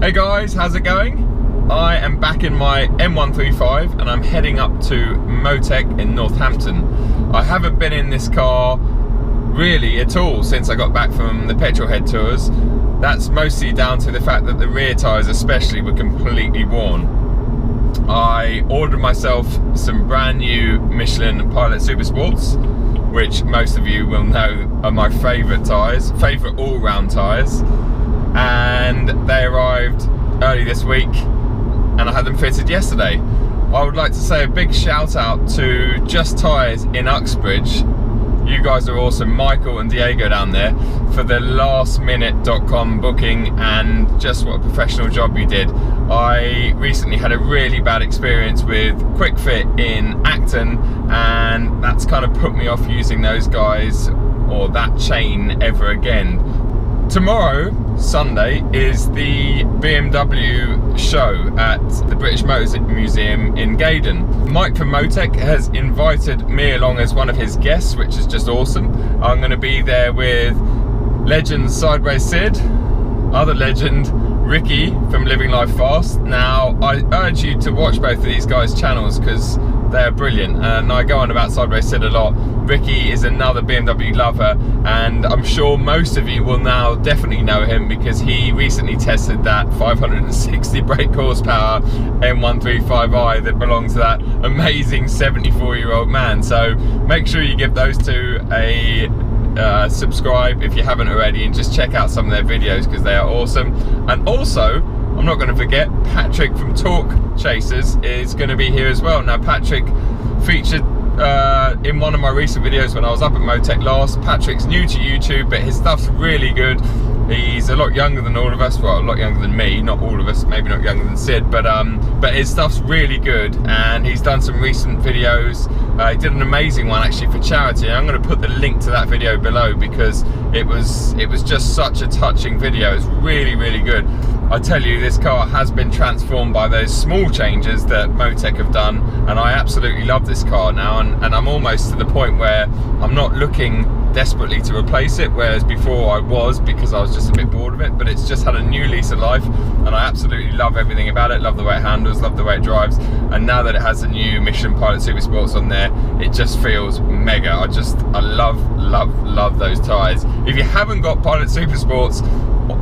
Hey guys, how's it going? I am back in my M135 and I'm heading up to Motech in Northampton. I haven't been in this car really at all since I got back from the Petrolhead tours. That's mostly down to the fact that the rear tyres especially were completely worn. I ordered myself some brand new Michelin Pilot Super Sports, which most of you will know are my favourite tyres, favourite all-round tyres, and they arrived early this week and I had them fitted yesterday. I would like to say a big shout out to Just Tyres in Uxbridge. You guys are awesome, Michael and Diego down there, for the lastminute.com booking, and just what a professional job you did. I recently had a really bad experience with Quick Fit in Acton, and that's kind of put me off using those guys or that chain ever again. Tomorrow, Sunday, is the BMW Show at the British Motor Museum in Gaydon. Mike from Motech has invited me along as one of his guests, which is just awesome. I'm going to be there with legend Sideway Sid, other legend Ricky from Living Life Fast. Now, I urge you to watch both of these guys' channels because they're brilliant, and I go on about Sideway Sid a lot. Ricky is another BMW lover, and I'm sure most of you will now definitely know him because he recently tested that 560 brake horsepower M135i that belongs to that amazing 74-year-old man. So make sure you give those two a subscribe if you haven't already, and just check out some of their videos because they are awesome. And also, I'm not going to forget, Patrick from Talk Chasers is going to be here as well. Now, Patrick featured in one of my recent videos when I was up at Motech last. Patrick's new to YouTube, but his stuff's really good. He's a lot younger than all of us, well, a lot younger than me, not all of us, maybe not younger than Sid, but his stuff's really good, and he's done some recent videos. He did an amazing one actually for charity. I'm going to put the link to that video below because it was just such a touching video. It's really, really good. I tell you, this car has been transformed by those small changes that Motech have done, and I absolutely love this car now, and I'm almost to the point where I'm not looking desperately to replace it, whereas before I was, because I was just a bit bored of it. But it's just had a new lease of life, and I absolutely love everything about it. Love the way it handles, love the way it drives, and now that it has the new Michelin Pilot Super Sports on there, it just feels mega. I love those tyres. If you haven't got Pilot Super Sports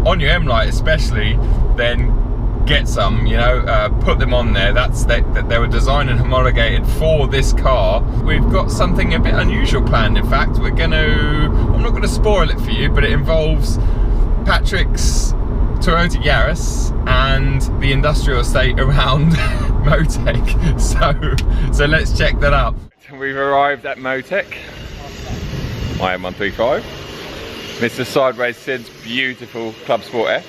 on your M-Lite especially, then get some, you know, put them on there. They were designed and homologated for this car. We've got something a bit unusual planned. In fact, I'm not going to spoil it for you, but it involves Patrick's Toyota Yaris and the industrial estate around Motech. So let's check that out. We've arrived at Motech, my M135. Mr. Sideway Sid's beautiful Club Sport F.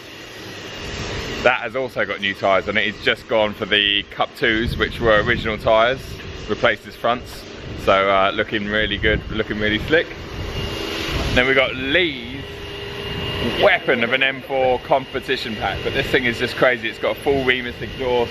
That has also got new tyres on it. He's just gone for the Cup 2s, which were original tyres, replaced his fronts. So looking really good, looking really slick. Then we've got Lee's weapon of an M4 competition pack, but this thing is just crazy. It's got a full Remus exhaust.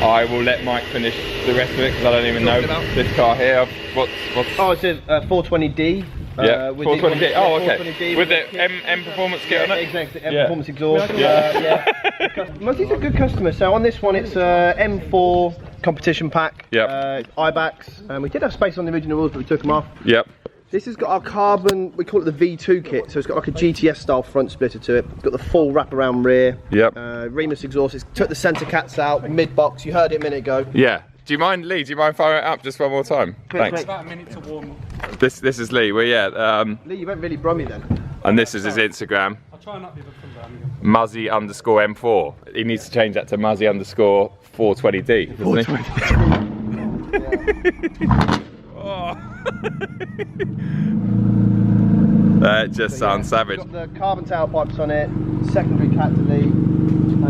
I will let Mike finish the rest of it because I don't even know this car here. What's Oh, it's a 420D. Yeah, 420D. Oh, okay. 420D with the M Performance kit on it? Exactly, M Performance exhaust. Motech's a good customer. So on this one, it's a M4 competition pack. Yep. IBACs. And we did have space on the original rules, but we took them off. Yep. This has got our carbon, we call it the V2 kit, so it's got like a GTS style front splitter to it. It's got the full wraparound rear. Yep. Remus exhaust. It's took the centre cats out, mid box. You heard it a minute ago. Yeah. Do you mind, Lee? Do you mind firing it up just one more time? Thanks. About a minute to warm. This is Lee. Well, yeah. Lee, you went really brummy then. And this is his Instagram. I'll try and not be from Birmingham. Muzzy_M4. He needs to change that to Muzzy_420D, doesn't he? Oh. That just sounds savage. It's got the carbon tailpipes on it, secondary cat delete.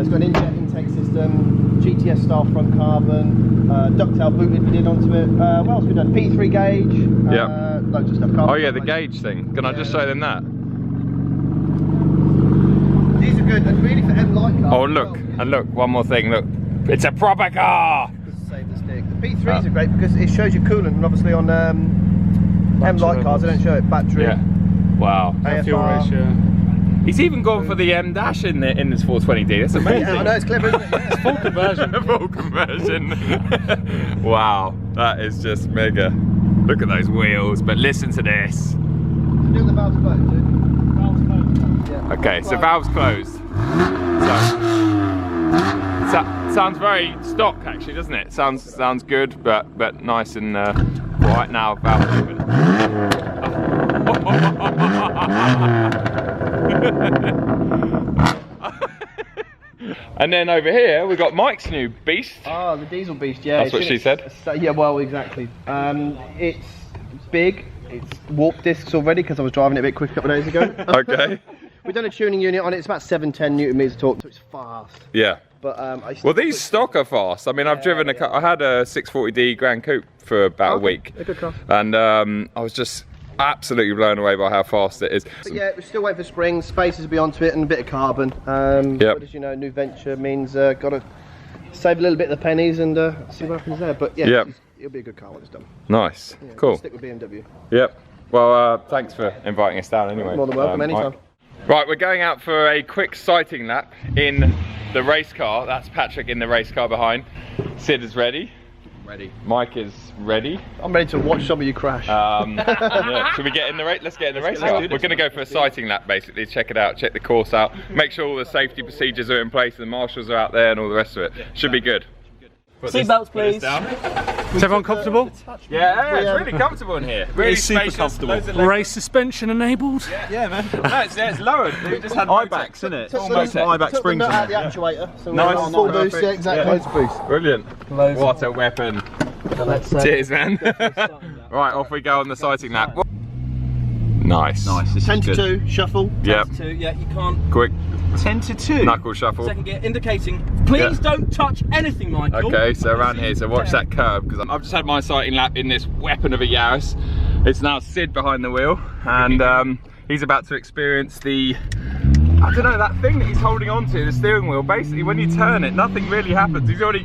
It's got an injet intake system, GTS style front carbon, ducktail boot lid we did onto it. What else we done? P3 gauge. Yeah. Loads of stuff. Carbon oh yeah, the gauge thing. Can I just show them that? These are good, and really for M-Lite cars. Oh look, and look, one more thing. Look, it's a proper car. Just save the stick. The P3s are great because it shows you coolant, and obviously on M-Lite cars they don't show it. Battery. Yeah. Wow. AFR. Fuel ratio. He's even gone for the M dash in this 420D. That's amazing. Yeah, I know, it's clever, isn't it? Yeah. It's full conversion. Full conversion. Wow, that is just mega. Look at those wheels, but listen to this. Do the valves closed, dude. Valves closed. Yeah. Okay, so valves closed. So, sounds very stock actually, doesn't it? Sounds good, but nice and quiet now. Valves open. And then over here we got Mike's new beast. Oh, the diesel beast, yeah. That's what she said. Yeah, well, exactly. It's big. It's warped discs already because I was driving it a bit quick a couple of days ago. Okay. We've done a tuning unit on it. It's about 710 newton meters of torque, so it's fast. Yeah. But well, these stock are fast. I mean, I've driven a car. I had a 640D Grand Coupe for about a week, a good car. And I was just absolutely blown away by how fast it is. But yeah, we're still waiting for springs, spacers to be onto it, and a bit of carbon. But as you know, new venture means got to save a little bit of the pennies and see what happens there. But yeah, it'll be a good car when it's done. Nice, yeah, cool. Stick with BMW. Yep. Well, thanks for inviting us down anyway. More than welcome, anytime. Right, we're going out for a quick sighting lap in the race car. That's Patrick in the race car behind. Sid is ready. Ready. Mike is ready. I'm ready to watch some of you crash. Yeah. Should we get in the race? Let's get in the race car. We're going to go for a sighting lap basically, check it out, check the course out, make sure all the safety procedures are in place and the marshals are out there and all the rest of it. Should be good. Seatbelts, please. Is everyone comfortable? Yeah, it's really comfortable in here. Really super spacious, comfortable. loads of leg- Race suspension enabled. Yeah, man. No, it's lowered. We just had Ibacks, isn't it? Took Ibacks the springs nut in out of the it. actuator, so Nice. we're full boost. Yeah, exactly. Loads of boost. Brilliant. What a weapon. Cheers, man. Right, off we go on the sighting lap. Nice. Nice. This 10 is to good. 2, shuffle. Yep. Yeah, you can't. Quick 10 to 2. knuckle shuffle. Second gear, indicating. Please don't touch anything, Michael. Okay, so around here, so watch that curve because I've just had my sighting lap in this weapon of a Yaris. It's now Sid behind the wheel, and he's about to experience the, I don't know, that thing that he's holding on to, the steering wheel. Basically, when you turn it, nothing really happens. He's already,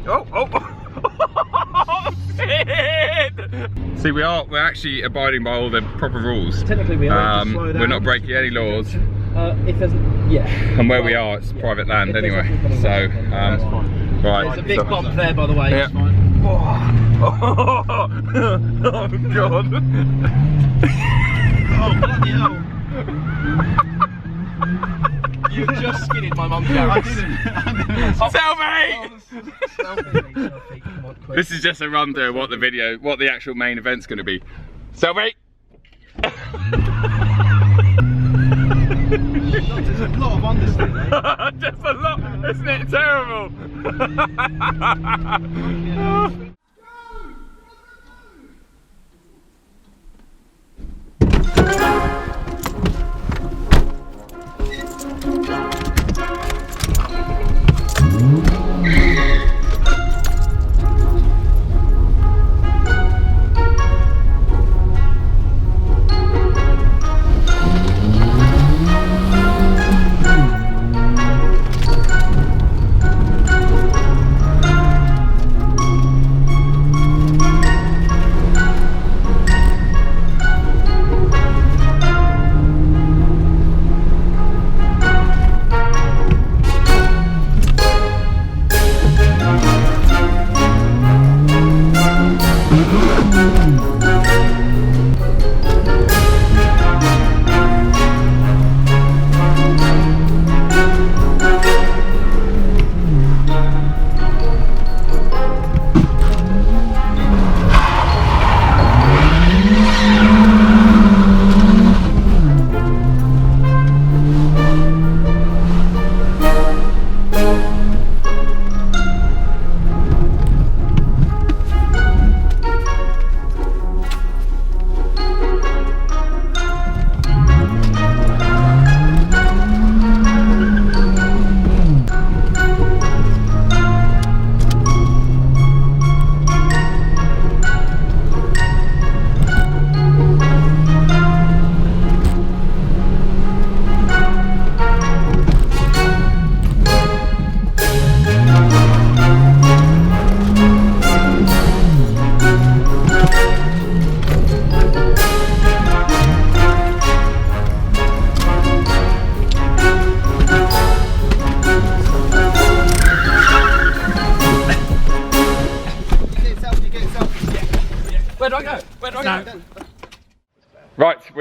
See, we're actually abiding by all the proper rules. Technically, we are. We're not breaking any laws. If there's, And where we are, it's private land anyway. So, right. There's a big bump there, by the way. Yeah. It's fine. Oh God. Oh, bloody hell. You just skidded my mum's Yaris. Selfie! This is just a run through what the actual main event's going to be. Selfie! There's a lot of understeer. Just a lot, isn't it terrible?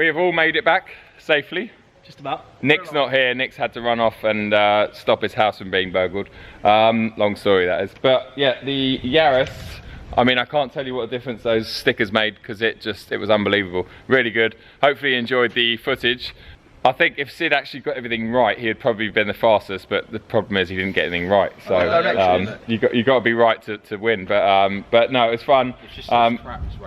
we have all made it back safely. Just about. Nick's not here. Nick's had to run off and stop his house from being burgled. Long story that is. But yeah, the Yaris, I mean, I can't tell you what a difference those stickers made because it was unbelievable. Really good. Hopefully you enjoyed the footage. I think if Sid actually got everything right, he'd probably been the fastest, but the problem is he didn't get anything right. So you got to be right to win. But no, it was fun.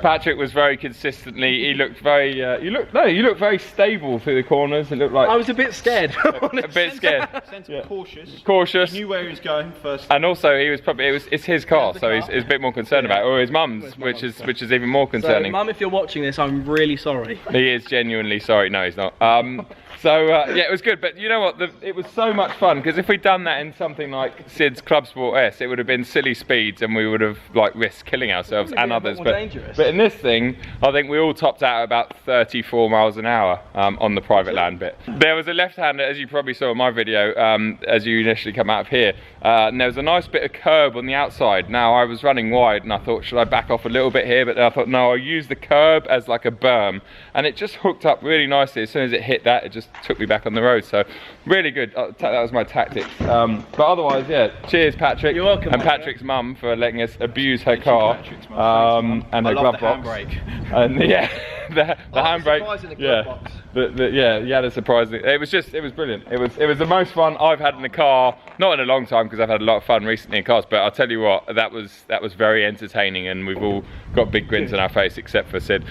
Patrick was very consistently. He looked very. You looked very stable through the corners. It looked like I was a bit scared. a bit scared. Cautious. Cautious. He knew where he was going first. And also, he was probably it's his car, so he's a bit more concerned about it, or his mum's, which is even more concerning. So, Mum, if you're watching this, I'm really sorry. He is genuinely sorry. No, he's not. Yeah, it was good, but you know what? It was so much fun because if we'd done that in something like Sid's Club Sport S, it would have been silly speeds and we would have like risked killing ourselves and others. But in this thing, I think we all topped out at about 34 miles an hour on the private land bit. There was a left-hander, as you probably saw in my video, as you initially come out of here, and there was a nice bit of curb on the outside. Now I was running wide and I thought, should I back off a little bit here? But then I thought, no, I'll use the curb as like a berm, and it just hooked up really nicely. As soon as it hit that, it just took me back on the road. So really good. That was my tactics. But otherwise, yeah, cheers Patrick. You're welcome. And Patrick's mum for letting us abuse her car and her glove box. And yeah, the handbrake. Yeah, the surprising. It was brilliant. It was the most fun I've had in a car, not in a long time because I've had a lot of fun recently in cars. But I'll tell you what, that was very entertaining, and we've all got big grins on our face except for Sid.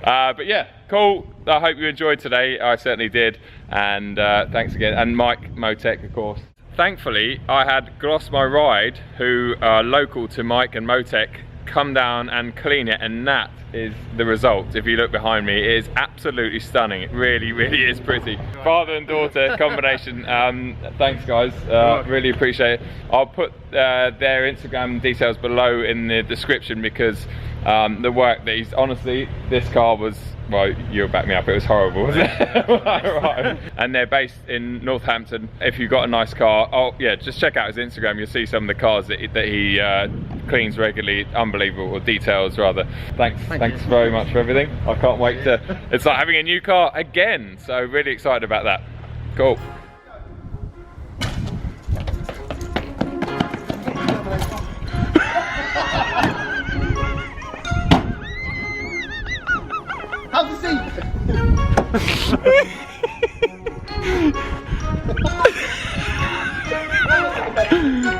But yeah, cool. I hope you enjoyed today. I certainly did, and thanks again. And Mike Motech, of course. Thankfully, I had Gloss My Ride, who are local to Mike and Motech, come down and clean it, and that is the result. If you look behind me, it is absolutely stunning. It really, really is pretty. Father and daughter combination. Thanks guys, really appreciate it. I'll put their Instagram details below in the description because the work that he's, honestly, this car was, well, you'll back me up, it was horrible, wasn't it? Right. And they're based in Northampton. If you've got a nice car, oh yeah, just check out his Instagram. You'll see some of the cars that he cleans regularly. Unbelievable, or details rather. Thanks very much for everything. I can't wait to, it's like having a new car again, so really excited about that. Cool. How's the seat?